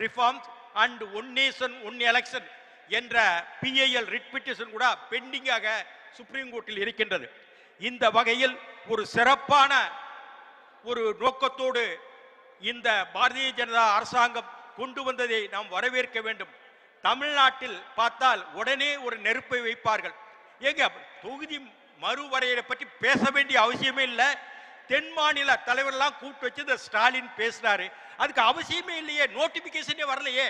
reforms and one nation one election என்ற PIL writ petition கூட பெண்டிங்காக supreme கோர்ட்டில் இருக்கின்றது. இந்த வகையில் ஒரு சிறப்பான ஒரு நோக்கத்தோடு இந்த பாரதிய ஜனதா அரசாங்கம் கொண்டு வந்ததை நாம் வரவேற்க வேண்டும். தமிழ்நாட்டில் பார்த்தால் உடனே ஒரு நெருப்பை வைப்பார்கள். ஏங்க தொகுதி மறுவரையறை பற்றி பேச வேண்டிய அவசியமே இல்லை. தென் மாநில தலைவர்லாம் கூப்பிட்டு வச்சு இந்த ஸ்டாலின் பேசினாரு. அதுக்கு அவசியமே இல்லையே, நோட்டிபிகேஷனே வரலையே.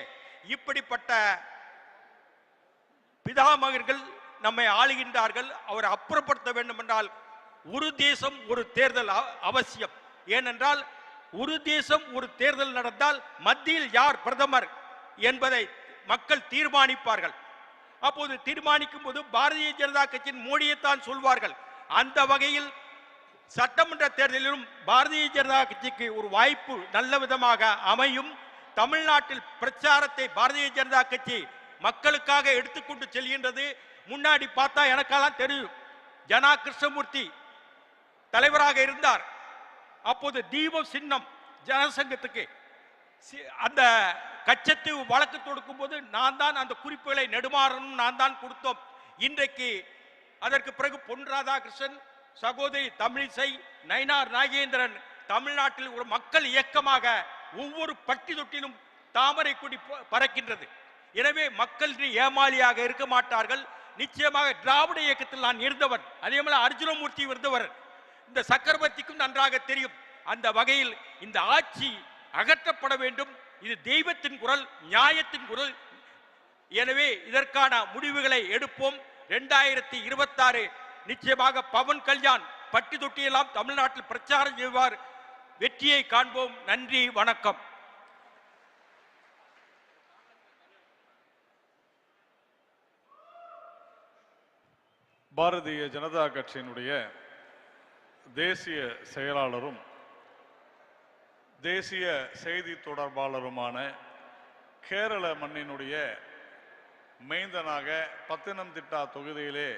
இப்படிப்பட்ட பிதாமகர்கள் நம்மை ஆளுகின்றார்கள். அவரை அப்புறப்படுத்த வேண்டும் என்றால் ஒரு தேசம் ஒரு தேர்தல் அவசியம். ஏனென்றால் ஒரு தேசம் ஒரு தேர்தல் நடந்தால் மத்தியில் யார் பிரதமர் என்பதை மக்கள் தீர்மானிப்பார்கள். அப்போது தீர்மானிக்கும் போது பாரதிய ஜனதா கட்சியின் மோடியைத்தான் சொல்வார்கள். அந்த வகையில் சட்டமன்ற தேர்தலிலும் பாரதிய ஜனதா கட்சிக்கு ஒரு வாய்ப்பு நல்ல விதமாக அமையும். தமிழ்நாட்டில் பிரச்சாரத்தை பாரதிய ஜனதா கட்சி மக்களுக்காக எடுத்துக்கொண்டு செல்கின்றது. முன்னாடி பார்த்தா எனக்கெல்லாம் தெரியும், ஜனா கிருஷ்ணமூர்த்தி தலைவராக இருந்தார். அப்போது தீபம் சின்னம் ஜனசங்கத்துக்கு அந்த கச்சத்தீவு வழக்கு தொடுக்கும் போது நான் தான் அந்த குறிப்புகளை நெடுமாறனும் நான் தான் கொடுத்தோம். இன்றைக்கு அதற்கு பிறகு பொன் ராதாகிருஷ்ணன், சகோதரி தமிழிசை, நயினார் நாகேந்திரன் தமிழ்நாட்டில் ஒரு மக்கள் இயக்கமாக ஒவ்வொரு பட்டி தொட்டிலும் தாமரை கொடி பறக்கின்றது. எனவே மக்கள் ஏமாளியாக இருக்க மாட்டார்கள். நிச்சயமாக திராவிட இயக்கத்தில் நான் இருந்தவர், அதே போல அர்ஜுனமூர்த்தி இருந்தவர், இந்த சக்கரவர்த்திக்கும் நன்றாக தெரியும். அந்த வகையில் இந்த ஆட்சி அகற்றப்பட வேண்டும். இது தெய்வத்தின் குரல், நியாயத்தின் குரல். எனவே இதற்கான முடிவுகளை எடுப்போம். 2026 நிச்சயமாக பவன் கல்யாண் பட்டி தொட்டியெல்லாம் தமிழ்நாட்டில் பிரச்சாரம் செய்வார். வெற்றியை காண்போம். நன்றி, வணக்கம். பாரதிய ஜனதா கட்சியினுடைய தேசிய செயலாளரும் தேசிய செய்தி தொடர்பாளருமான கேரள மண்ணினுடைய மைந்தனாக பத்தனம்திட்டா தொகுதியிலே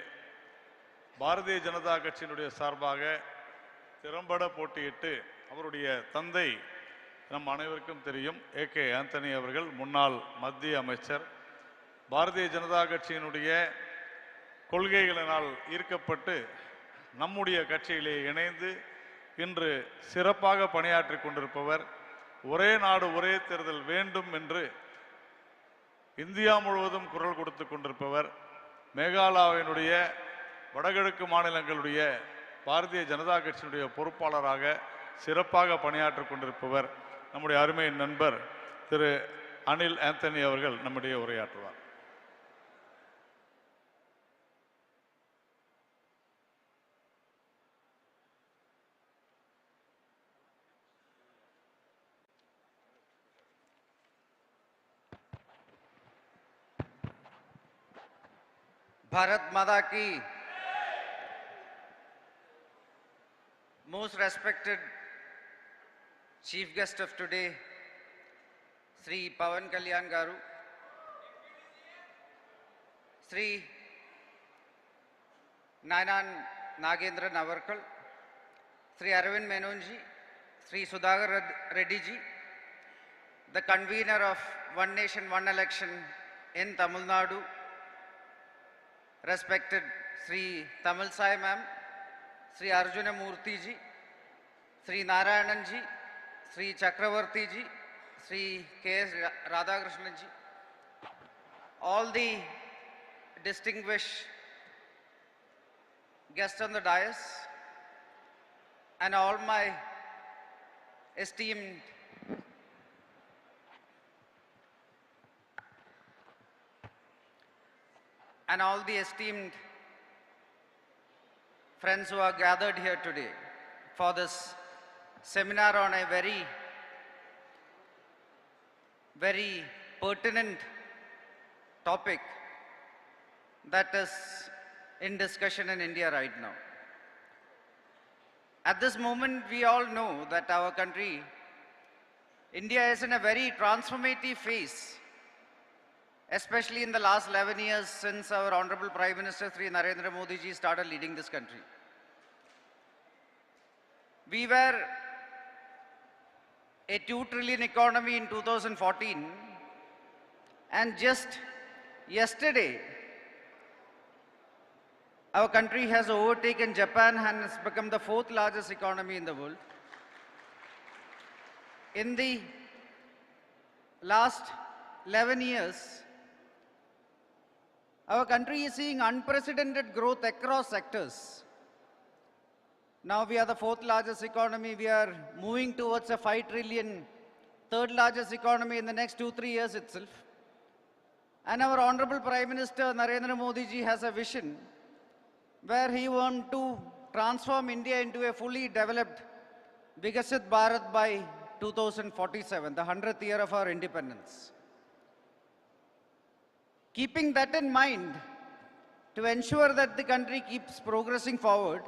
பாரதிய ஜனதா கட்சியினுடைய சார்பாக திறம்பட போட்டியிட்டு அவருடைய தந்தை நம் அனைவருக்கும் தெரியும், AK ஆந்தனி அவர்கள் முன்னாள் மத்திய அமைச்சர். பாரதிய ஜனதா கட்சியினுடைய கொள்கைகளினால் ஈர்க்கப்பட்டு நம்முடைய கட்சியிலே இணைந்து இன்று சிறப்பாக பணியாற்றி கொண்டிருப்பவர். ஒரே நாடு ஒரே தேர்தல் வேண்டும் என்று இந்தியா முழுவதும் குரல் கொடுத்து கொண்டிருப்பவர். மேகாலயாவினுடைய வடகிழக்கு மாநிலங்களுடைய பாரதிய ஜனதா கட்சியினுடைய பொறுப்பாளராக சிறப்பாக பணியாற்றி கொண்டிருப்பவர் நம்முடைய அருமை நண்பர் திரு அனில் ஆந்தனி அவர்கள் நம்முடைய உரையாற்றுவார். भारत माता की। Most respected chief guest of today, Sri Pawan Kalyan Garu, Sri Nainan Nagendran Avarkal, Sri Arvind Menonji, Sri Sudhagar Reddy ji, the convener of One Nation One Election in Tamil Nadu, respected Sri Tamil Sai ma'am, Sri Arjuna Murthy ji, Sri Narayanan ji, Sri Chakravarti ji, Sri K.S. Radhakrishnan ji, all the distinguished guests on the dais, and all my esteemed friends who are gathered here today for this seminar on a very, very pertinent topic that is in discussion in India right now. At this moment, we all know that our country, India, is in a very transformative phase, especially in the last 11 years since our Honorable Prime Minister Sri Narendra Modi ji started leading this country. We were a 2 trillion economy in 2014 And just yesterday, our country has overtaken Japan and has become the fourth largest economy in the world. In the last 11 years, our country is seeing unprecedented growth across sectors. Now we are the fourth largest economy. We are moving towards a 5 trillion, third largest economy in the next 2-3 years itself. And our Honorable Prime Minister Narendra Modi ji has a vision where he wants to transform India into a fully developed Vikasit Bharat by 2047, the 100th year of our independence. Keeping that in mind, to ensure that the country keeps progressing forward,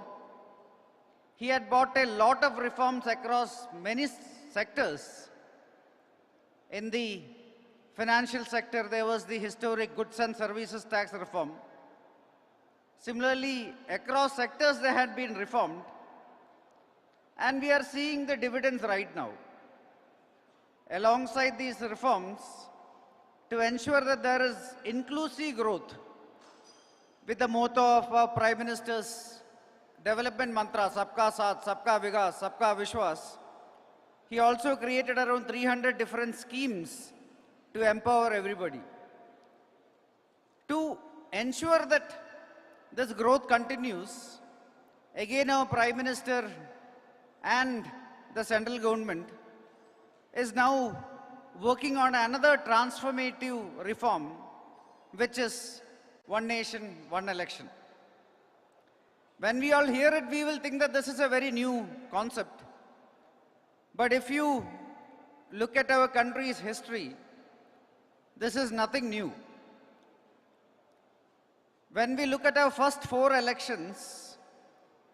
he had brought a lot of reforms across many sectors. In the financial sector, there was the historic goods and services tax reform. Similarly, across sectors they had been reformed, and we are seeing the dividends right now. Alongside these reforms, to ensure that there is inclusive growth, with the motto of our Prime Minister's development mantra, Sabka Saath, Sabka Vikas, Sabka Vishwas, he also created around 300 different schemes to empower everybody. To ensure that this growth continues, again our Prime Minister and the central government is now working on another transformative reform, which is One Nation, One Election. When we all hear it, we will think that this is a very new concept. But if you look at our country's history, this is nothing new. When we look at our first 4 elections,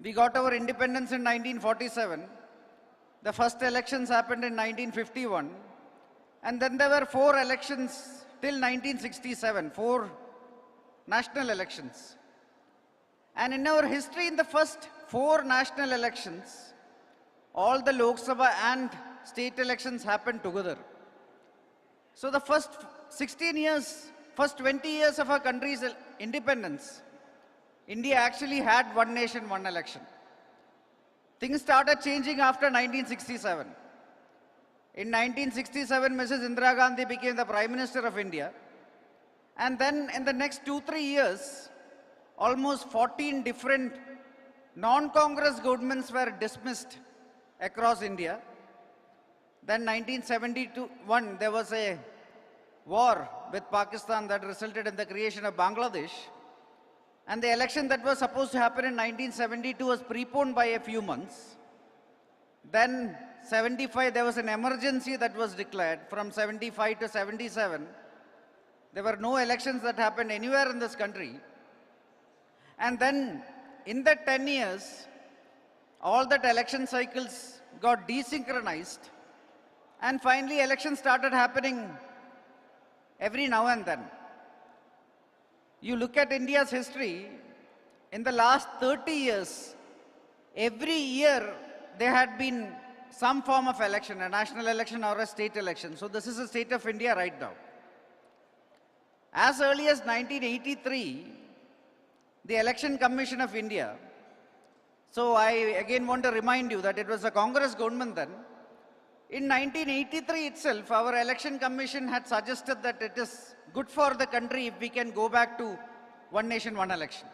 we got our independence in 1947. The first elections happened in 1951. And then there were 4 elections till 1967, 4 national elections. And in our history, in the first 4 national elections, all the Lok Sabha and state elections happened together. So the first 16 years, first 20 years of our country's independence, India actually had one nation, one election. Things started changing after 1967. In 1967, Mrs. Indira Gandhi became the Prime Minister of India. And then in the next 2-3 years, almost 14 different non-Congress governments were dismissed across India. Then 1971, there was a war with Pakistan that resulted in the creation of Bangladesh. And the election that was supposed to happen in 1972 was preponed by a few months. Then 75, there was an emergency that was declared. From 75 to 77, there were no elections that happened anywhere in this country. And then in that 10 years, all that election cycles got desynchronized. And finally, elections started happening every now and then. You look at India's history, in the last 30 years, every year there had been some form of election, a national election or a state election. So this is the state of India right now. As early as 1983, the Election Commission of India, so I again want to remind you that it was a Congress government then. In 1983 itself, our Election Commission had suggested that it is good for the country if we can go back to one nation, one election.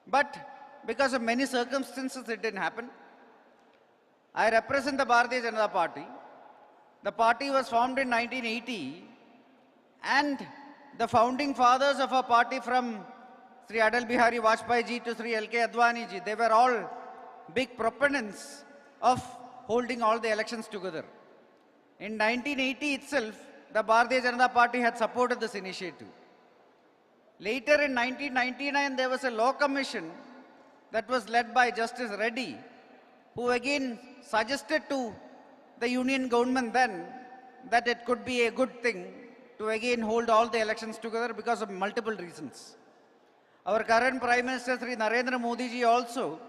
But because of many circumstances, it didn't happen. I represent the Bharatiya Janata Party. The party was formed in 1980, and the founding fathers of our party, from Sri Atal Bihari Vajpayee ji to Sri L.K. Advani ji, they were all big proponents of holding all the elections together. In 1980 itself, the Bharatiya Janata Party had supported this initiative. Later in 1999, there was a law commission that was led by Justice Reddy, who again suggested to the union government then that it could be a good thing to again hold all the elections together because of multiple reasons. Our current Prime Minister, Sri Narendra Modi ji, also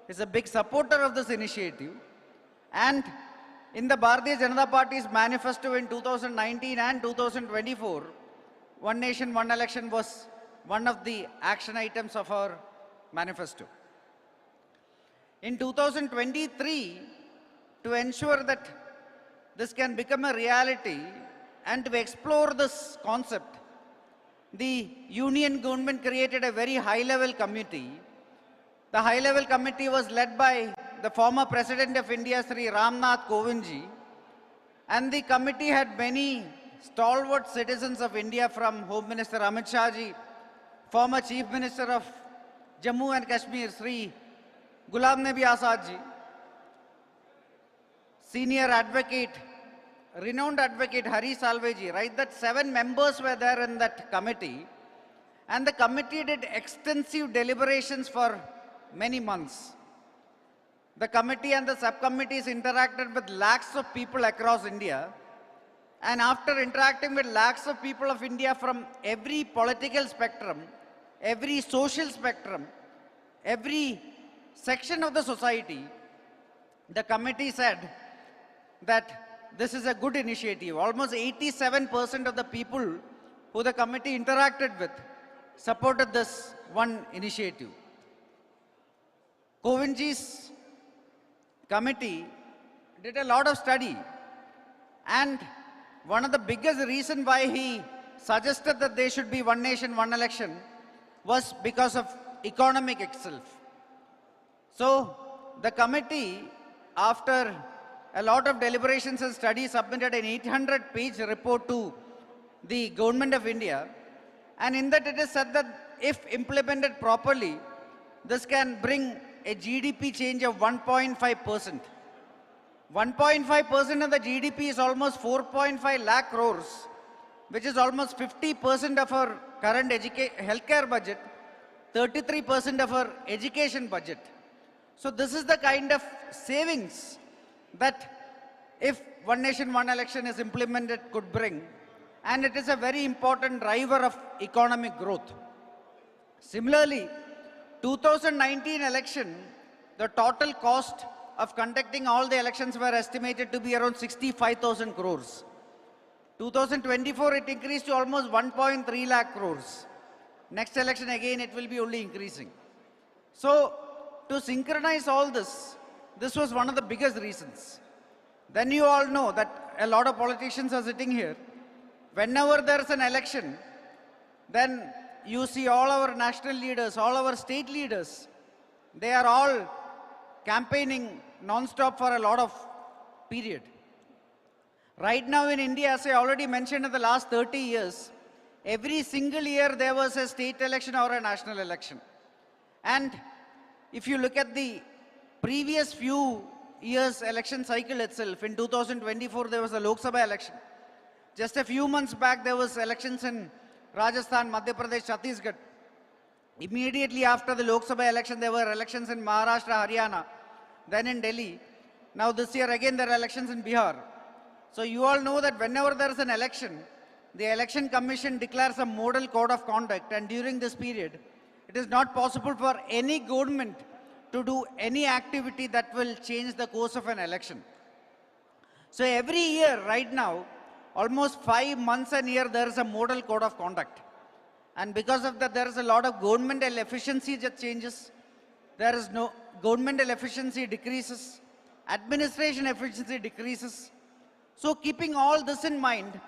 is a big supporter of this initiative. And In the Bharatiya Janata Party's manifesto in 2019 and 2024, One Nation, One Election was one of the action items of our manifesto. In 2023, to ensure that this can become a reality and to explore this concept, the union government created a very high-level committee. The high-level committee was led by the former President of India, Sri Ramnath Kovindji, and the committee had many stalwart citizens of India from Home Minister Amit Shah ji, former Chief Minister of Jammu and Kashmir, Sri Ghulam Nabi Azad ji, senior advocate, renowned advocate Hari Salve ji, right? That 7 members were there in that committee, and the committee did extensive deliberations for many months. The committee and the subcommittees interacted with lakhs of people across India, and after interacting with lakhs of people of India from every political spectrum, every social spectrum, every section of the society, the committee said that this is a good initiative. Almost 87% of the people who the committee interacted with supported this one initiative. Kovindji's committee did a lot of study, and one of the biggest reasons why he suggested that there should be one nation, one election was because of economic itself. So the committee, after a lot of deliberations and studies, submitted an 800-page report to the government of India, and in that it is said that if implemented properly, this can bring a GDP change of 1.5%. 1.5% of the GDP is almost 4.5 lakh crores, which is almost 50% of our current healthcare budget, 33% of our education budget. So this is the kind of savings that if one nation, one election is implemented could bring, and it is a very important driver of economic growth. Similarly, 2019 election, the total cost of conducting all the elections were estimated to be around 65,000 crores. 2024, it increased to almost 1.3 lakh crores. Next election again, it will be only increasing. So to synchronize all this, this was one of the biggest reasons. Then you all know that a lot of politicians are sitting here. Whenever there is an election, then you see all our national leaders, all our state leaders, they are all campaigning non-stop for a lot of period. Right now in India, as I already mentioned, in the last 30 years, every single year there was a state election or a national election. And if you look at the previous few years election cycle itself, in 2024 there was a Lok Sabha election. Just a few months back there was elections in Rajasthan, Madhya Pradesh, Chhattisgarh. Immediately after the Lok Sabha election there were elections in Maharashtra, Haryana, then in Delhi. Now this year again there are elections in Bihar. So you all know that whenever there is an election, the Election Commission declares a model code of conduct, and during this period, it is not possible for any government to do any activity that will change the course of an election. So every year right now, almost 5 months a year, there is a model code of conduct. And because of that, there is a lot of governmental efficiency that changes. There is no governmental efficiency decreases, administration efficiency decreases. So keeping all this in mind,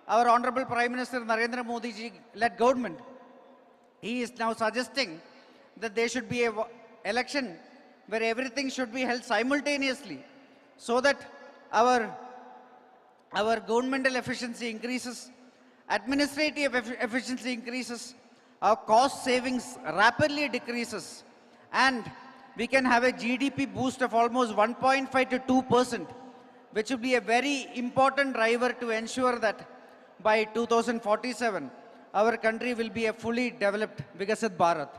our Honorable Prime Minister Narendra Modi ji led government, he is now suggesting that there should be an election where everything should be held simultaneously so that our governmental efficiency increases, administrative efficiency increases, our cost savings rapidly decreases, and we can have a GDP boost of almost 1.5 to 2%, which will be a very important driver to ensure that by 2047, our country will be a fully developed Vikasit Bharat.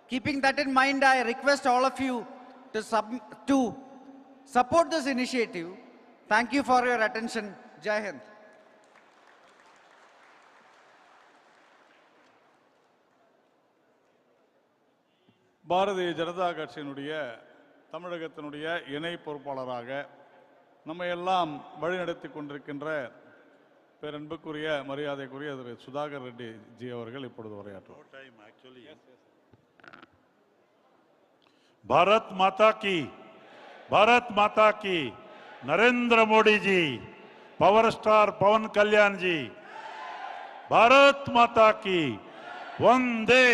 Keeping that in mind, I request all of you to support this initiative. Thank you for your attention. Jai Hind. Bharatiya Janata கட்சியினுடைய தமிழகத்தினுடைய இணை பொறுப்பாளராக நம்ம எல்லாம் வழிநடத்தி கொண்டிருக்கின்ற பேரன்புக்குரிய மரியாதைக்குரிய திரு Sudhakar Reddy G அவர்கள் இப்பொழுது உரையாற்றுவார். भारत माता की, भारत माता की, नरेंद्र मोदी जी, पावर स्टार पवन कल्याण जी, भारत माता की, वंदे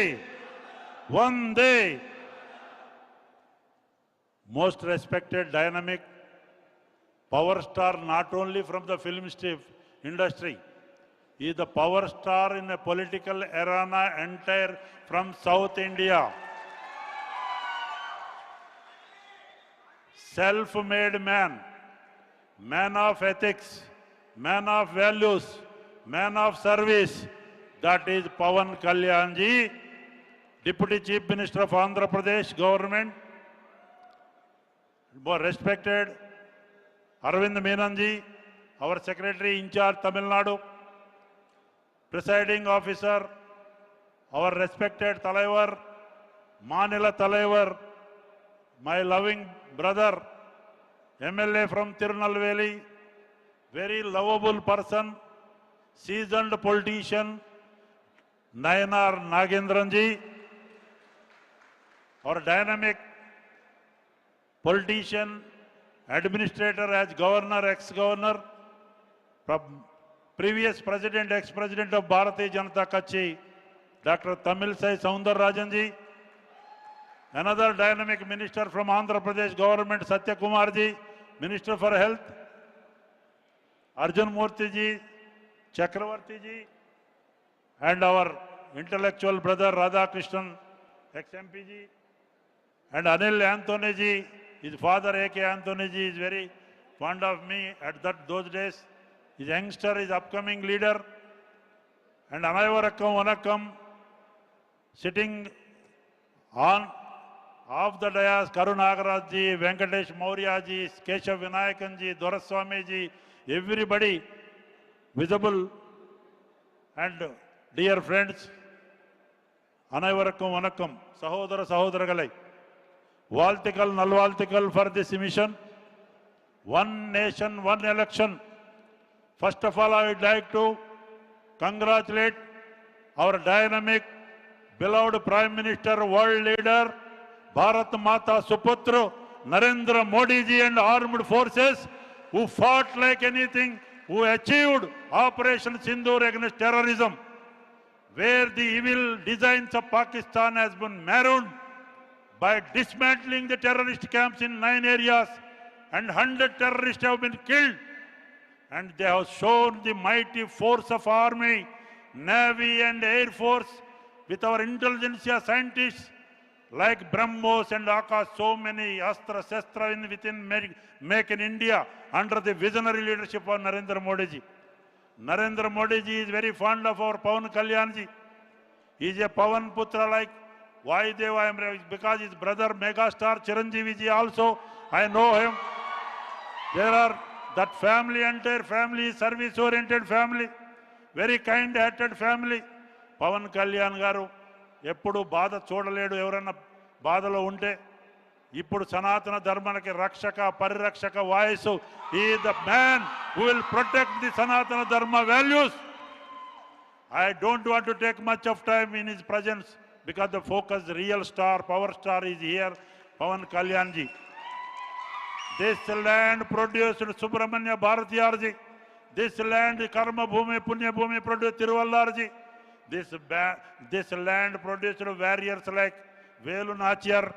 वंदे. Most respected, dynamic power star, not only from the film industry, he is the power star in a political arena entire from South India. Self-made man, man of ethics, man of values, man of service. That is Pavan Kalyan ji, Deputy Chief Minister of Andhra Pradesh government. More respected Arvind Menon ji, our Secretary in charge Tamil Nadu, Presiding Officer, our respected Talaivar, Manila Talaivar, my loving brother, MLA from Tirunelveli, very lovable person, seasoned politician, Nayanar Nagendran ji, our dynamic politician, administrator as governor, ex-governor, previous president, ex-president of Bharatiya Janata Kachi, Dr. Tamilsai Soundararajan ji, another dynamic minister from Andhra Pradesh government, Satya Kumar ji, Minister for Health, Arjun Murthy ji, Chakravarti ji, and our intellectual brother Radhakrishnan, ex-MP ji, and Anil Anthony ji, his father A.K. Anthony ji is very fond of me at those days. His youngster is upcoming leader. And Anayavarakam Vanakam, sitting on of the dais, Karun Agaraj ji, Venkatesh Maurya ji, Keshav Vinayakan ji, Doraswamy ji, everybody visible, and dear friends, Anayavarakam Vanakam, Sahodara Sahodaragalai, Valtikal Nalvaltikal for this mission, one nation, one election. First of all, I would like to congratulate our dynamic, beloved Prime Minister, world leader, Bharat Mata Suputra, Narendra Modi ji and armed forces who fought like anything, who achieved Operation Sindoor against terrorism, where the evil designs of Pakistan has been marooned by dismantling the terrorist camps in 9 areas, and 100 terrorists have been killed. And they have shown the mighty force of army, navy and air force with our intelligence scientists like BrahMos and Akash, so many Astra Shastra within Make in India under the visionary leadership of Narendra Modi ji. Narendra Modi ji is very fond of our Pavan Kalyan ji. He is a Pavan Putra like Vaideva, because his brother megastar Chiranjeevi ji also, I know him. There are that family, entire family, service-oriented family, very kind-hearted family. Pavan Kalyan garu, eppudu బాధ చూడలేడు. ఎవరైనా బాధలో ఉంటే ఇప్పుడు సనాతన ధర్మానికి రక్షక పరిరక్షక voice. He is the man who will protect the Sanatana Dharma values. I don't want to take much of time in his presence because the focus, real star, power star is here, Pavan Kalyan ji. This land produced Subramanya Bharatiyar ji. This land Karma Bhumi, Punya Bhumi produced Tiruvallar ji. This land produced warriors like Velu Nachiyar.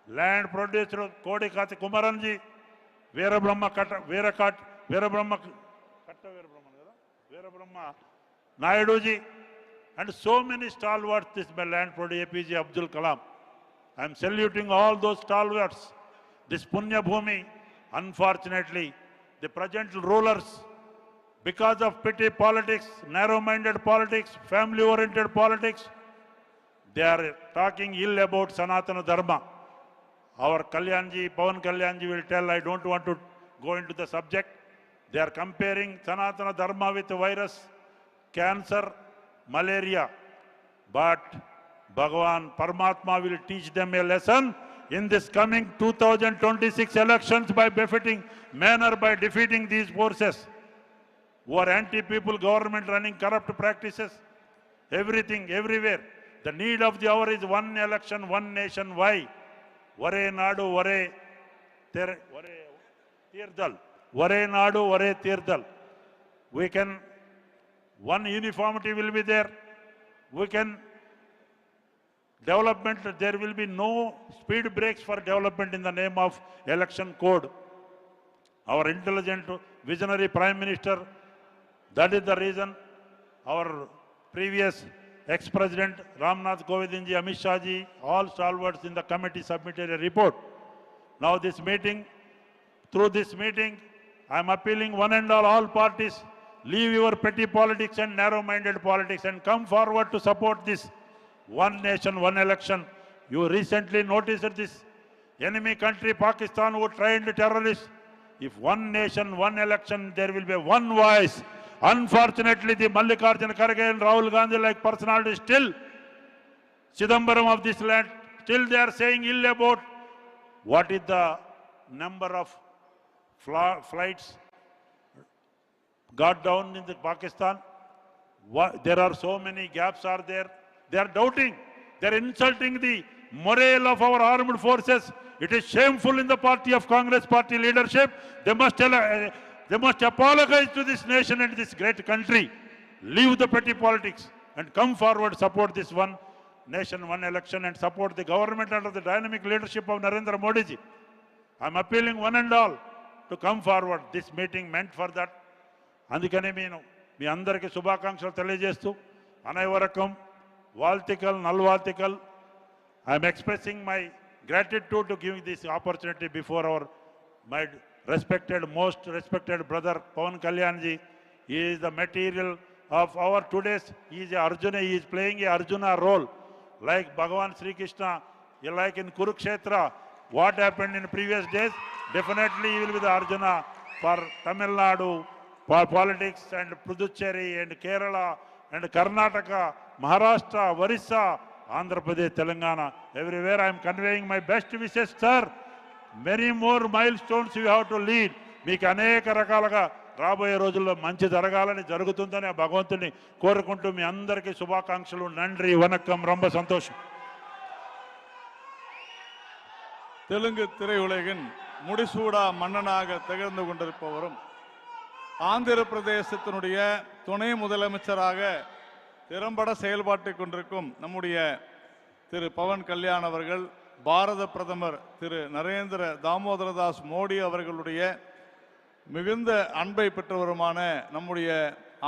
Land produced Kodikati Kumaran ji. Veerabrahma Naidu ji. And so many stalwarts this land produced APJ Abdul Kalam. I am saluting all those stalwarts. This Punya Bhumi, unfortunately, the present rulers, because of petty politics, narrow-minded politics, family-oriented politics, they are talking ill about Sanatana Dharma. Our Kalyanji, Pavan Kalyanji will tell, I don't want to go into the subject. They are comparing Sanatana Dharma with virus, cancer, malaria. But Bhagavan Paramatma will teach them a lesson. in this coming 2026 elections by befitting manner by defeating these forces who are anti-people government running corrupt practices, everything, everywhere. The need of the hour is one election, one nation. Why? Vare Nadu, Vare Tirdal. Vare Nadu, Vare Tirdal. We can, one uniformity will be there. We can, development, there will be no speed breaks for development in the name of election code. Our intelligent, visionary Prime Minister, that is the reason our previous ex-president Ramnath Kovindji, Amit Shah ji, all stalwarts in the committee submitted a report. Now this meeting, through this meeting, I am appealing one and all parties, leave your petty politics and narrow-minded politics and come forward to support this one nation, one election. You recently noticed this enemy country, Pakistan, who trained terrorists. If one nation, one election, there will be one voice. Unfortunately, the Mallikarjuna Kharge and Rahul Gandhi like personalities still, Chidambaram of this land, still they are saying ill about what is the number of flights got down in the Pakistan. There are so many gaps are there. They are doubting. They are insulting the morale of our armed forces. It is shameful in the party of Congress party leadership. They must apologize to this nation and this great country. Leave the petty politics and come forward, support this one nation, one election and support the government under the dynamic leadership of Narendra Modi ji. I am appealing one and all to come forward. This meeting meant for that. అందుకనే నేను మీ అందరికీ శుభాకాంక్షలు తెలియజేస్తూ అనవరకం వాల్తికల్ నల్వాల్తికల్ I am expressing my gratitude to giving this opportunity before my respected, most respected brother Pawan Kalyan ji. He is the material of our today's, he is Arjuna, he is playing a Arjuna role. Like Bhagavan Sri Krishna, like in Kurukshetra, what happened in previous days, definitely he will be the Arjuna for Tamil Nadu, for politics and Puducherry and Kerala and Karnataka, Maharashtra, Orissa, Andhra Pradesh, Telangana, everywhere I am conveying my best wishes, sir. Many more milestones you have to lead. మీకు అనేక రకాలుగా రాబోయే రోజుల్లో మంచి జరగాలని జరుగుతుందని ఆ భగవంతుని కోరుకుంటూ మీ అందరికీ శుభాకాంక్షలు. నండ్రి వనక్కం, ரொம்ப సంతోషం. தெலுங்கு திரையுலகின் முடிசூடா மன்னனாக திகழ்ந்து கொண்டிருப்பவரும் ஆந்திர பிரதேசத்தினுடைய துணை முதலமைச்சராக திறம்பட செயல்பாட்டிக் கொண்டிருக்கும் நம்முடைய திரு பவன் கல்யாண் அவர்கள், பாரத பிரதமர் திரு நரேந்திர தாமோதரதாஸ் மோடி அவர்களுடைய மிகுந்த அன்பை பெற்றவருமான நம்முடைய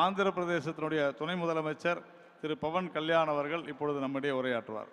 ஆந்திர பிரதேசத்தினுடைய துணை முதலமைச்சர் திரு பவன் கல்யாண் அவர்கள் இப்பொழுது நம்மிடையே உரையாற்றுவார்.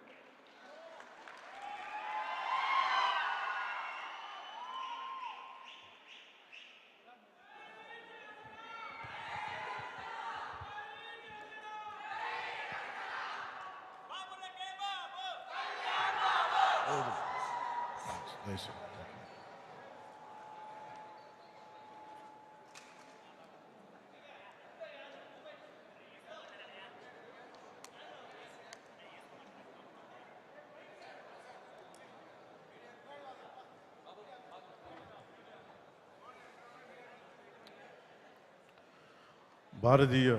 பாரதிய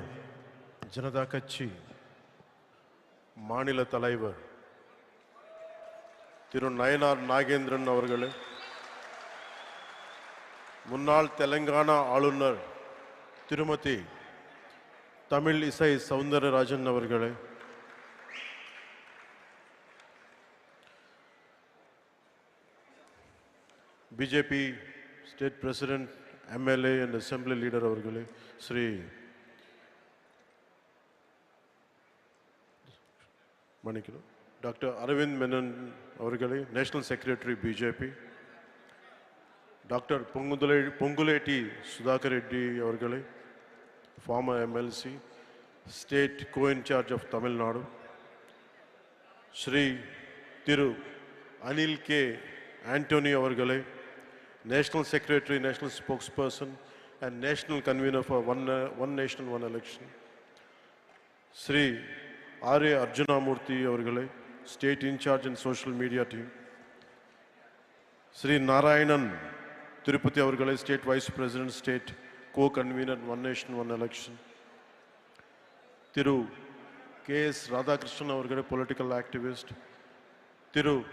ஜனதா கட்சி மாநில தலைவர் திரு நயனார் நாகேந்திரன் அவர்களே, முன்னாள் தெலங்கானா ஆளுநர் திருமதி தமிழ் இசை சவுந்தரராஜன் அவர்களே, BJP state president, MLA and assembly leader அவர்களே, ஸ்ரீ Dr. Arvind Menon அவர்களே, national secretary BJP, doctor Ponguleti Sudhakar Reddy அவர்களே, former MLC, state co-in-charge of Tamil Nadu, Shri Thiru Anil K Antony அவர்களே, national secretary, national spokesperson and national convener for one nation, one election, Sri R.A. Arjuna Murthy அவர்களே, State in charge and social media team, Sri Narayanan Tirupati avargale, State Vice President, State Co-Convener, One Nation, One Election. Thiru K.S. Radhakrishnan avargale, political activist. Thiru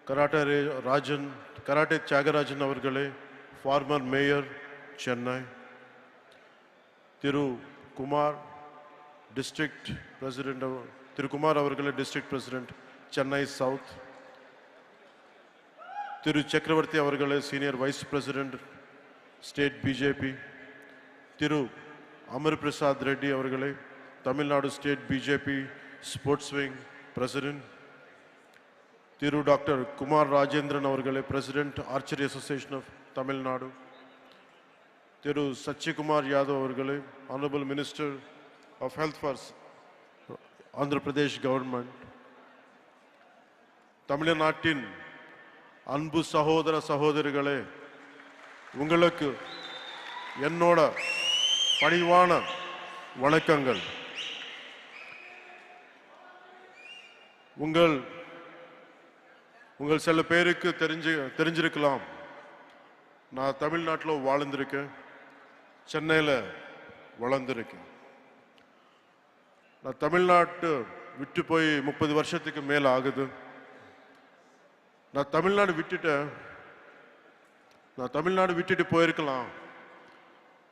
Karate Tyagarajan avargale, former mayor, Chennai. Thiru Kumar, district president of Thiru Kumar avargale, district president, Chennai South. Thiru Chakravarti avargale, senior vice president, state BJP. Thiru Amar Prasad Reddy avargale, Tamil Nadu state BJP sports wing president. Thiru Dr. Kumar Rajendran avargale, president, Archery Association of Tamil Nadu. Thiru Satyakumar Yadav avargale, honorable minister of health for ANDHRA Pradesh government. Tamil Nadu அன்பு சகோதர சகோதரிகளே, உங்களுக்கு என்னோட பணிவான வணக்கங்கள். உங்கள் சில பேருக்கு தெரிஞ்சிருக்கலாம், நான் தமிழ்நாட்டில் வாழ்ந்திருக்கேன், சென்னையில் வளர்ந்திருக்கேன். நான் தமிழ்நாட்டு விட்டு போய் 30 வருஷத்துக்கு மேல ஆகுது. நான் தமிழ்நாடு விட்டுட்டு போயிருக்கலாம்,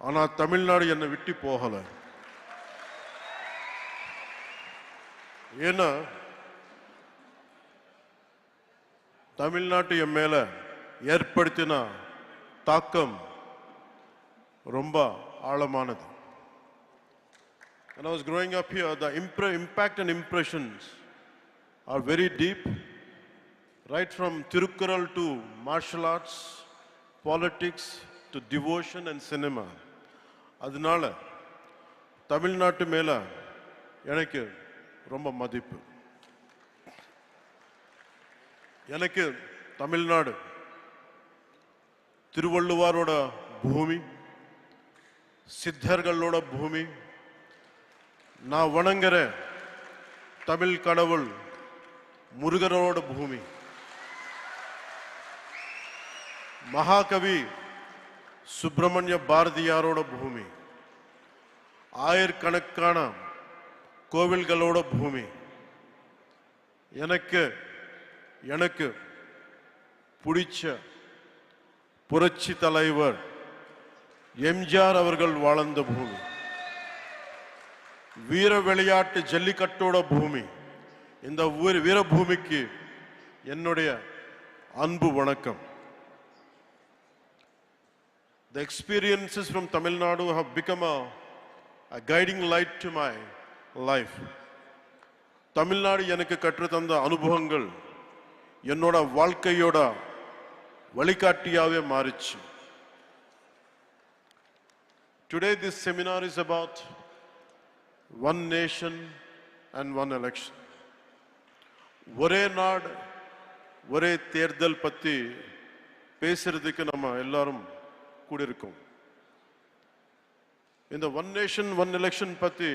ஆனா தமிழ்நாடு என்னை விட்டு போகல. ஏன்னா தமிழ்நாட்டு என் மேல ஏற்படுத்தின தாக்கம் ரொம்ப ஆழமானது. When I was growing up here, the impact and impressions are very deep. Right from Tirukkural to martial arts, politics to devotion and cinema. அதனால தமிழ்நாட்டு மேல எனக்கு ரொம்ப மதிப்பு. எனக்கு தமிழ்நாடு திருவள்ளுவரோட பூமி, சித்தர்களோட பூமி, நான் வணங்குற தமிழ் கடவுள் முருகரோட பூமி, மகாகவி சுப்பிரமணிய பாரதியாரோட பூமி, ஆயிரக்கணக்கான கோவில்களோட பூமி. எனக்கு பிடிச்ச புரட்சி தலைவர் எம்ஜிஆர் அவர்கள் வாழ்ந்த பூமி, வீர விளையாட்டு ஜல்லிக்கட்டோட பூமி. இந்த வீரபூமிக்கு என்னுடைய அன்பு வணக்கம். The experiences from Tamil Nadu have become a guiding light to my life. Tamil Nadu எனக்கு கற்றுத் தந்த அனுபவங்கள் என்னோட வாழ்க்கையோட வழிகாட்டியாவே மாறிச்சு. Today this seminar is about one nation and one election. ஒரே நாடு ஒரே தேர்தல் பத்தி பேசுறதுக்கு நம்ம எல்லாரும் கூடியிருக்கோம். இந்த ஒன் நேஷன் ஒன் எலெக்ஷன் பத்தி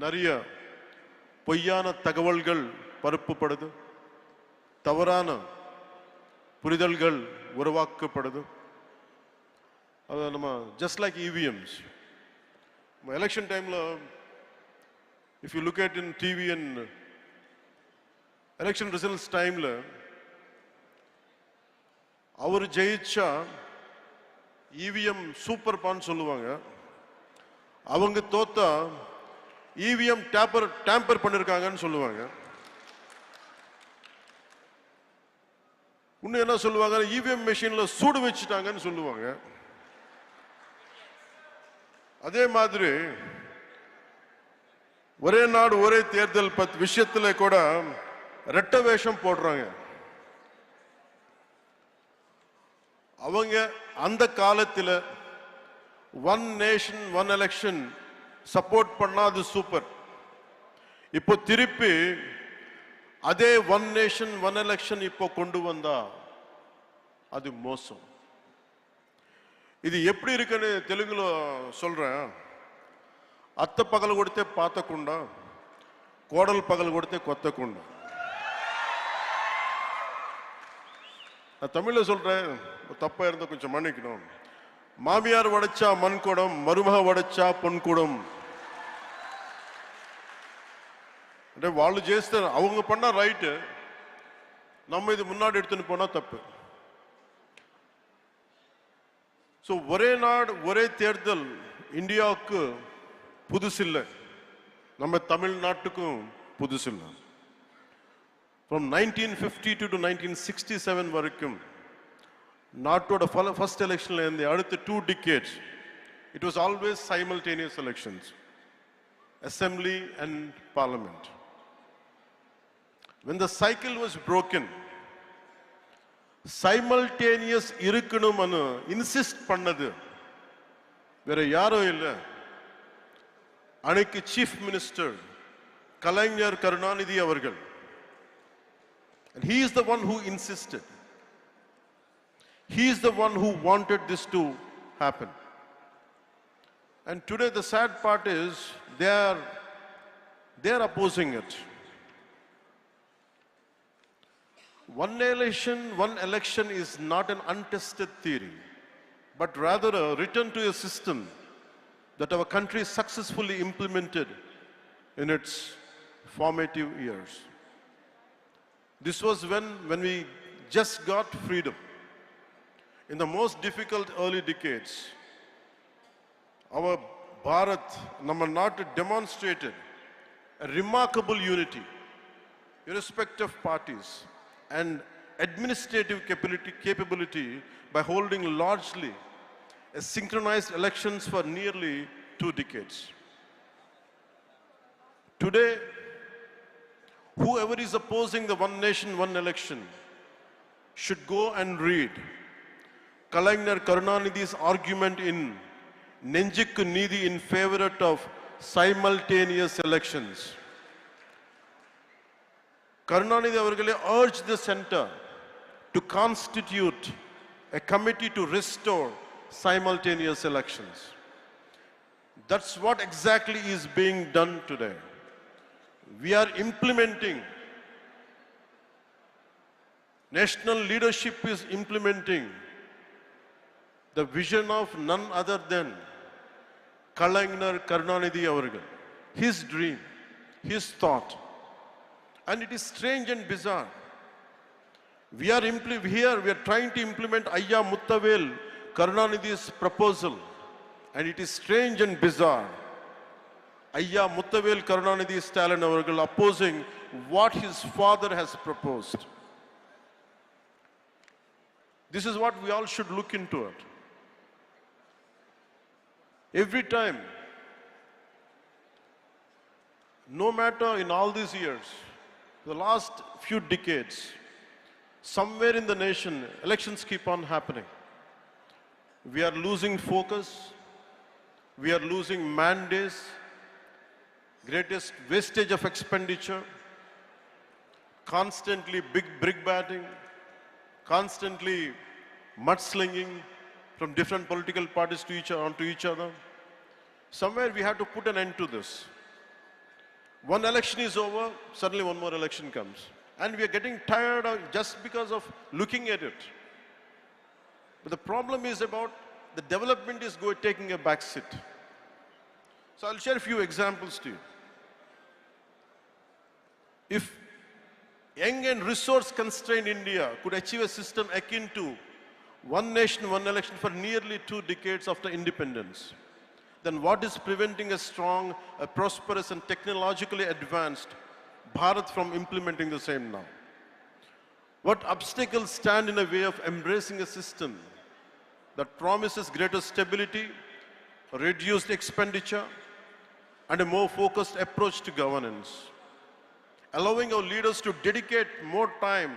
நிறைய பொய்யான தகவல்கள் பரப்பப்படுது, தவறான புரிதல்கள் உருவாக்கப்படுது. அது நம்ம just like EVMs. Election time la, if you look at in TV and election results time la, அவர் ஜெயிச்சா EVM சூப்பர் பான் சொல்லுவாங்க, அவங்க தோத்தா EVM டேம்பர் பண்ணிருக்காங்கன்னு சொல்லுவாங்க. இன்னும் என்ன சொல்லுவாங்க, EVM மெஷின்ல சூடு வச்சுட்டாங்கன்னு சொல்லுவாங்க. அதே மாதிரி ஒரே நாடு ஒரே தேர்தல் விஷயத்துல கூட ரெட்ட வேஷம் போடுறாங்க. அவங்க அந்த காலத்துல one nation one election support பண்ணாது சூப்பர். இப்போ திருப்பி அதே ஒன் நேஷன் ஒன் எலெக்ஷன் இப்போ கொண்டு வந்தா அது மோசம். இது எப்படி இருக்குன்னு தெலுங்குல சொல்றேன். అత్త పగలు కొడితే పాతకుండా, కోడలు పగలు కొడితే కొత్తకుండా. நான் தமிழ்ல சொல்றேன், தப்பா இருந்தா கொஞ்சம் மன்னிக்கணும். மாமியார் வடைச்சா மண் குடம், மருமக வடைச்சா பொன் குடம். అంటే వాళ్ళు చేస్తారు, அவங்க பண்ணா ரைட்டு, நம்ம இது முன்னாடி எடுத்துன்னு போனா தப்பு. ஸோ ஒரே நாடு ஒரே தேர்தல் இந்தியாவுக்கு புதுசில்லை, நம்ம தமிழ்நாட்டுக்கும் புதுசில்லை. From 1952 to 1967 வரைக்கும் நாட்டோட ஃபர்ஸ்ட் எலெக்ஷன்ல இருந்து அடுத்த 2 decades it was always simultaneous elections, assembly and parliament. When the cycle was broken, simultaneous இருக்கணும்னு இன்சிஸ்ட் பண்ணது வேற யாரோ இல்லை, அன்னைக்கு சீஃப் மினிஸ்டர் கலைஞர் கருணாநிதி அவர்கள். And he is the one who insisted. He is the one who wanted this to happen. And today the sad part is they are opposing it. One nation, one election is not an untested theory, but rather a return to a system that our country successfully implemented in its formative years. This was when we just got freedom. In the most difficult early decades, our Bharat, Namma Nat, demonstrated a remarkable unity, irrespective of parties, and administrative capability by holding largely a synchronized elections for nearly 2 decades. Today, whoever is opposing the one nation, one election should go and read Kalainar Karunanidhi's argument in nxtgnews in favor of simultaneous elections. Karunanidhi avargale urged the center to constitute a committee to restore simultaneous elections. That's what exactly is being done today. We are implementing, national leadership is implementing the vision of none other than Kalainar Karunanidhi avargal, his dream, his thought. And it is strange and bizarre. We are trying to implement Ayya Muttavel Karunanidhi's proposal, and it is strange and bizarre. Ayya Muttavel Karunanidhi Stalin avargal opposing what his father has proposed. This is what we all should look into it. Every time, no matter in all these years, the last few decades, somewhere in the nation, elections keep on happening. We are losing focus, we are losing mandates, greatest wastage of expenditure, constantly big brick batting, constantly mudslinging from different political parties onto each other. Somewhere we have to put an end to this. One election is over, suddenly one more election comes. And we are getting tired of just because of looking at it. But the problem is about the development is taking a back seat. So I'll share a few examples to you. If young and resource-constrained India could achieve a system akin to one nation, one election for nearly 2 decades after independence, then what is preventing a strong, a prosperous and technologically advanced Bharat from implementing the same now? What obstacles stand in the way of embracing a system that promises greater stability, reduced expenditure, and a more focused approach to governance? Allowing our leaders to dedicate more time,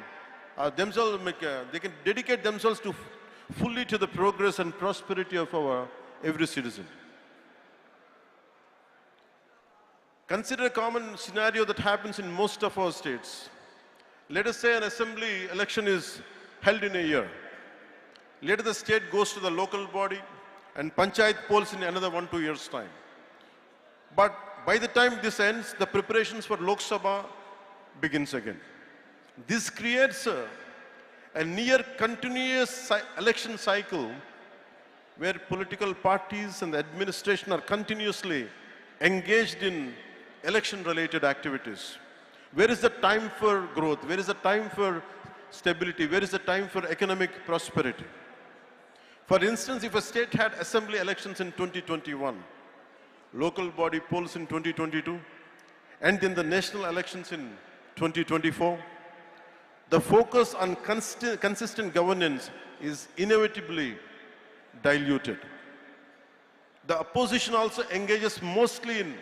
they can dedicate themselves to fully to the progress and prosperity of our every citizen. Consider a common scenario that happens in most of our states. Let us say an assembly election is held in a year. Later the state goes to the local body and panchayat polls in another 1-2 years' time. But by the time this ends, the preparations for Lok Sabha begins again. This creates a near continuous election cycle where political parties and the administration are continuously engaged in election-related activities. Where is the time for growth? Where is the time for stability? Where is the time for economic prosperity? For instance, if a state had assembly elections in 2021, local body polls in 2022, and then the national elections in 2024, the focus on consistent governance is inevitably diluted. The opposition also engages mostly in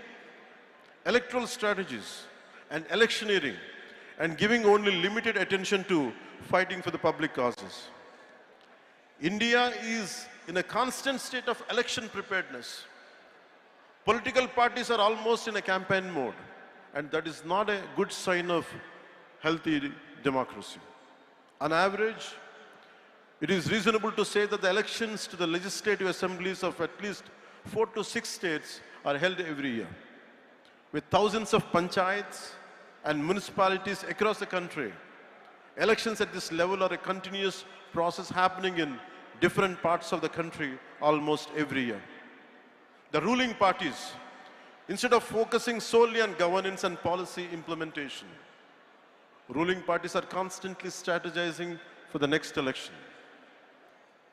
electoral strategies and electioneering and giving only limited attention to fighting for the public causes. India is in a constant state of election preparedness. Political parties are almost in a campaign mode, and that is not a good sign of healthy democracy. On average, it is reasonable to say that the elections to the legislative assemblies of at least 4 to 6 states are held every year. With thousands of panchayats and municipalities across the country, elections at this level are a continuous process happening in different parts of the country almost every year. The ruling parties, instead of focusing solely on governance and policy implementation, ruling parties are constantly strategizing for the next election.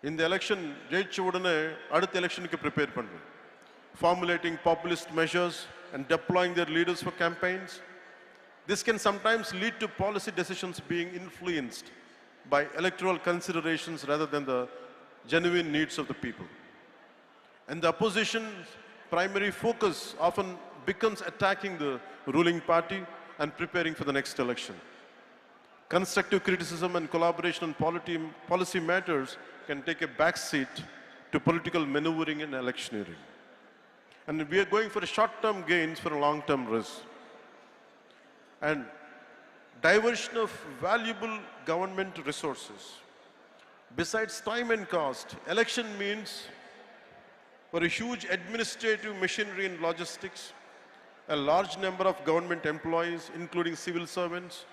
In the election, ஜெயிச்ச உடனே அடுத்த எலெக்ஷனுக்கு prepare பண்றோம். Formulating populist measures and deploying their leaders for campaigns. This can sometimes lead to policy decisions being influenced by electoral considerations rather than the genuine needs of the people. And the opposition's primary focus often becomes attacking the ruling party and preparing for the next election. Constructive criticism and collaboration on policy matters can take a backseat to political maneuvering and electioneering. And we are going for short-term gains for a long-term risk. And diversion of valuable government resources. Besides time and cost, election means for a huge administrative machinery and logistics, a large number of government employees, including civil servants,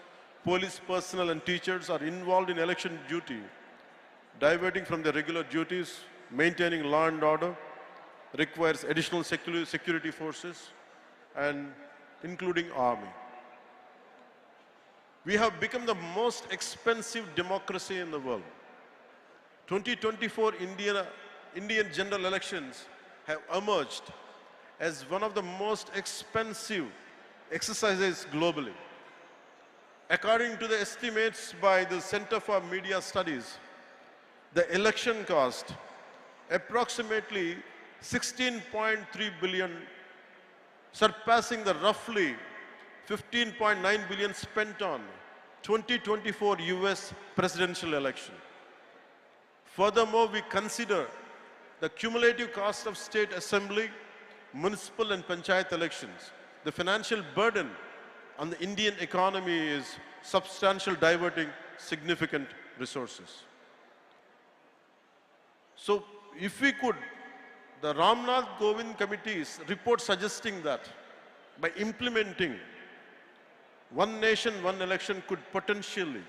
police personnel and teachers are involved in election duty, diverting from their regular duties, maintaining law and order, requires additional security forces, and including army. We have become the most expensive democracy in the world. 2024 Indian general elections have emerged as one of the most expensive exercises globally. According to the estimates by the Center for Media Studies, the election cost approximately 16.3 billion, surpassing the roughly 15.9 billion spent on 2024 US presidential election. Furthermore, we consider the cumulative cost of state assembly, municipal and panchayat elections. The financial burden on the Indian economy is substantial, diverting significant resources. So if we could, the Ramnath Kovind Committee's report suggesting that by implementing one nation, one election could potentially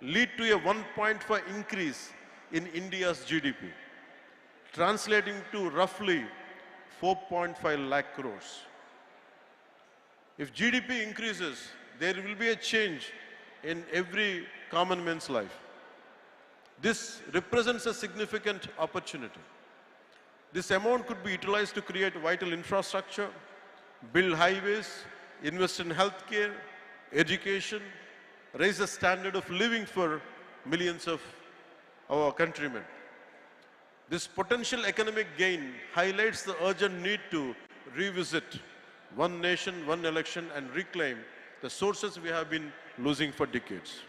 lead to a 1.5 increase in India's GDP, translating to roughly 4.5 lakh crores. If GDP increases, there will be a change in every common man's life. This represents a significant opportunity. This amount could be utilized to create vital infrastructure, build highways, invest in healthcare, education, raise the standard of living for millions of our countrymen. This potential economic gain highlights the urgent need to revisit one nation, one election and reclaim the sources we have been losing for decades.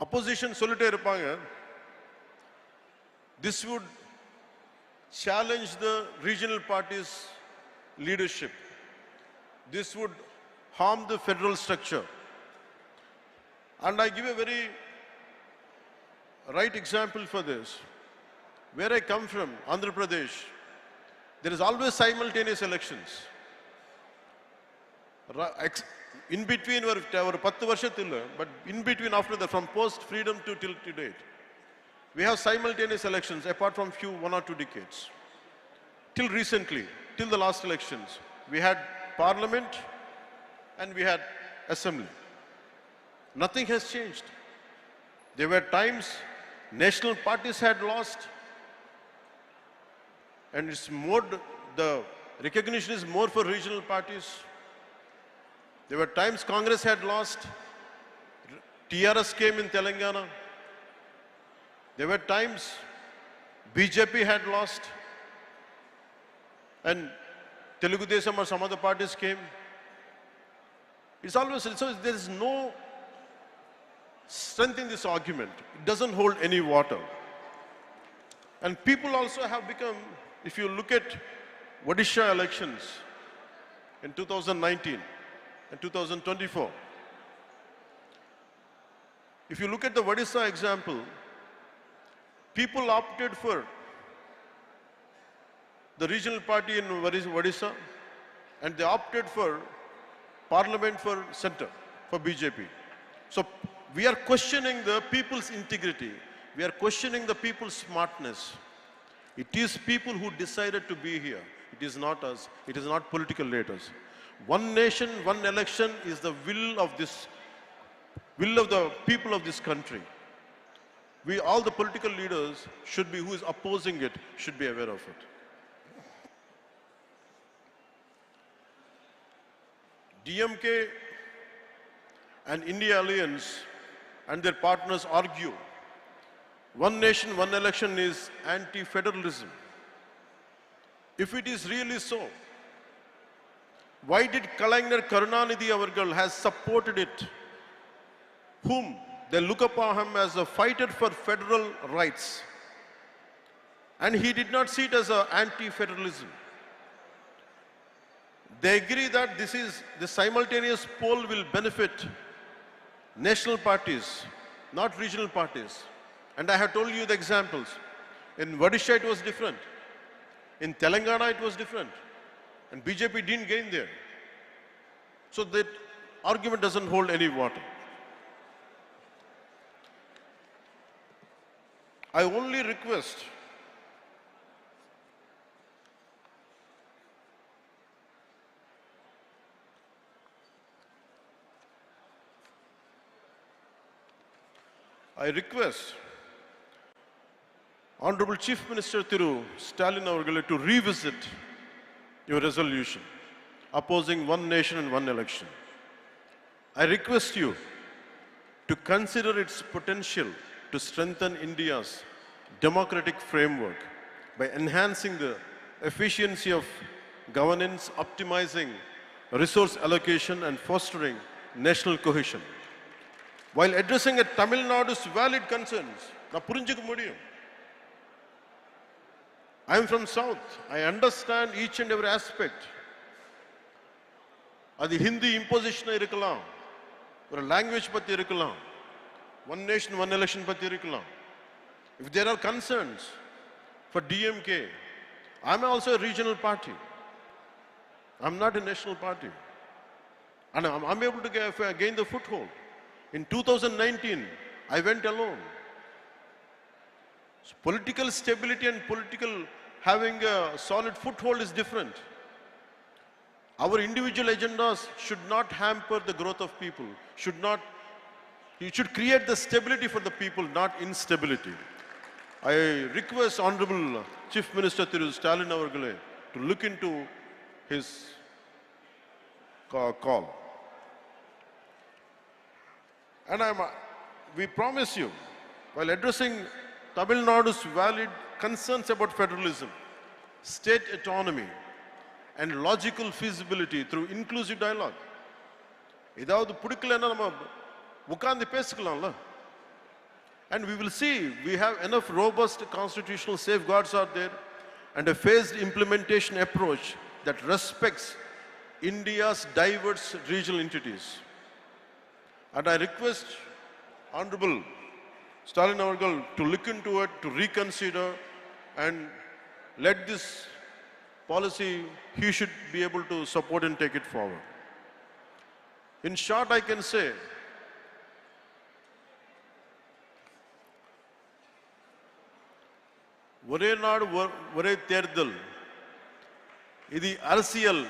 Opposition சொல்லிட்டே இருப்பாங்க. This would challenge the regional parties' leadership. This would harm the federal structure. And I give a very right example for this. Where I come from, Andhra Pradesh, there is always simultaneous elections. In between were 10 வருஷத்தில், but in between after that, from post-freedom till to date, we have simultaneous elections apart from few 1 or 2 decades. Till recently, till the last elections, we had parliament and we had assembly. Nothing has changed. There were times national parties had lost, and it's more, the recognition is more for regional parties. There were times Congress had lost, TRS came in Telangana. There were times BJP had lost, and Telugu Desam or some other parties came. It's always, so there is no strength in this argument. It doesn't hold any water. And people also have become, if you look at Odisha elections in 2019 and 2024, if you look at the Odisha example, people opted for the regional party in Odisha, and they opted for parliament for center, for BJP. So we are questioning the people's integrity. We are questioning the people's smartness. It is people who decided to be here. It is not us. It is not political leaders. One nation, one election is the will of the people of this country. We, all the political leaders should be, who is opposing it, should be aware of it. DMK and India Alliance and their partners argue one nation, one election is anti-federalism. If it is really so, why did Kalaignar Karunanidhi avargal has supported it, whom they look upon him as a fighter for federal rights, and he did not see it as an anti-federalism? They agree that the simultaneous poll will benefit national parties, not regional parties. And I have told you the examples. In Odisha it was different. In Telangana it was different. And BJP didn't gain there. So that argument doesn't hold any water. I only request Honorable Chief Minister Thiru Stalin avargale to revisit your resolution opposing one nation and one election. I request you to consider its potential to strengthen India's democratic framework by enhancing the efficiency of governance, optimizing resource allocation, and fostering national cohesion. While addressing a Tamil Nadu's valid concerns, I am from South. I understand each and every aspect. அது Hindi imposition இருக்கலாம், ஒரு language பத்தி இருக்கலாம், one nation, one election பத்தி இருக்கலாம். If there are concerns for DMK, I'm also a regional party. I'm not a national party. And I'm able to gain the foothold. In 2019, I went alone. So political stability and having a solid foothold is different. Our individual agendas should not hamper the growth of people. You should create the stability for the people, not instability. I request Honorable Chief Minister Thiru Stalin avargale to look into his call. And we promise you, while addressing Tamil Nadu's valid concerns about federalism, state autonomy, and logical feasibility through inclusive dialogue. இதாவது பிடிக்கலன்னா நம்ம உட்கார்ந்து பேசிக்கலாம்ல. And we will see, we have enough robust constitutional safeguards out there and a phased implementation approach that respects India's diverse regional entities. And I request Honorable Stalin avargal to look into it, to reconsider, and let this policy, he should be able to support and take it forward. In short, I can say, ஒரே நாடு ஒரே தேர்தல் இது அரசியல்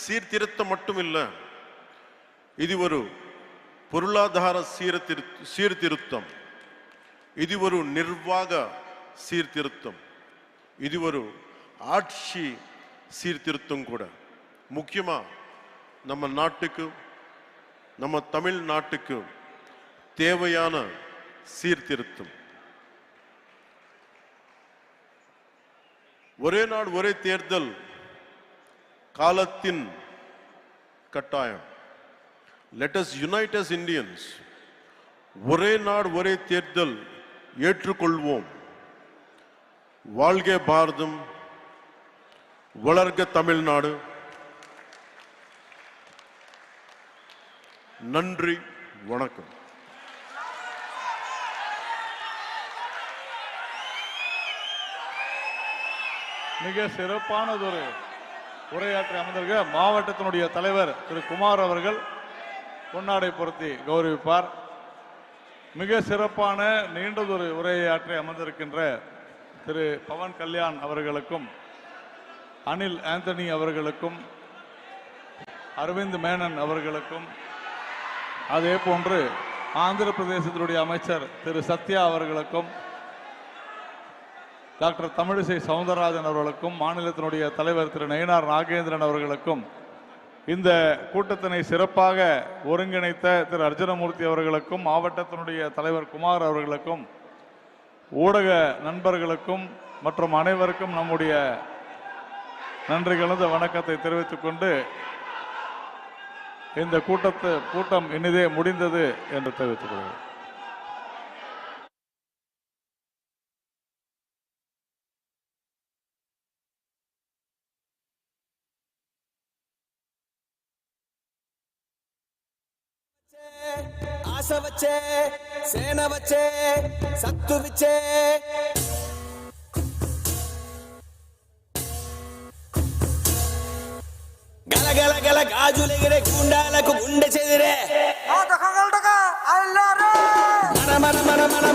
சீர்திருத்தம் மட்டுமில்ல, இது ஒரு பொருளாதார சீர்திருத்தம், இது ஒரு நிர்வாக சீர்திருத்தம், இது ஒரு ஆட்சி சீர்திருத்தம் கூட. முக்கியமா நம்ம நாட்டுக்கு, நம்ம தமிழ்நாட்டுக்கு தேவையான சீர்திருத்தம். ஒரே நாடு ஒரே தேர்தல் காலத்தின் கட்டாயம். Let us unite as Indians. ஒரே நாடு ஒரே தேர்தல் ஏற்றுக்கொள்வோம். வாழ்க பாரதம், வளர்க தமிழ்நாடு. நன்றி, வணக்கம். மிக சிறப்பானதொரு உரையாற்றி அமர்ந்திருக்க மாவட்டத்தினுடைய தலைவர் திரு குமார் அவர்கள் பொன்னாடை பொருத்தி கௌரவிப்பார். மிக சிறப்பான நீண்டதொரு உரையாற்றி அமர்ந்திருக்கின்ற திரு பவன் கல்யாண் அவர்களுக்கும், அனில் ஆந்தனி அவர்களுக்கும், அரவிந்த் மேனன் அவர்களுக்கும், அதே போன்று ஆந்திர பிரதேசத்தினுடைய அமைச்சர் திரு சத்யா அவர்களுக்கும், டாக்டர் தமிழிசை சவுந்தரராஜன் அவர்களுக்கும், மாநிலத்தினுடைய தலைவர் திரு நயினார் நாகேந்திரன் அவர்களுக்கும், இந்த கூட்டத்தினை சிறப்பாக ஒருங்கிணைத்த திரு அர்ஜுனமூர்த்தி அவர்களுக்கும், மாவட்டத்தினுடைய தலைவர் குமார் அவர்களுக்கும், ஊடக நண்பர்களுக்கும் மற்றும் அனைவருக்கும் நம்முடைய நன்றி கலந்த வணக்கத்தை தெரிவித்துக் கொண்டு இந்த கூட்டம் இனிதே முடிந்தது என்று தெரிவித்துக் கொள்கிறேன். ஆசை வச்சே, சேனை வச்சே, சத்து வச்சே, గల గల గల గాజులెగిరే గుండాలకు గుండె చెదిరే మన మన మన మన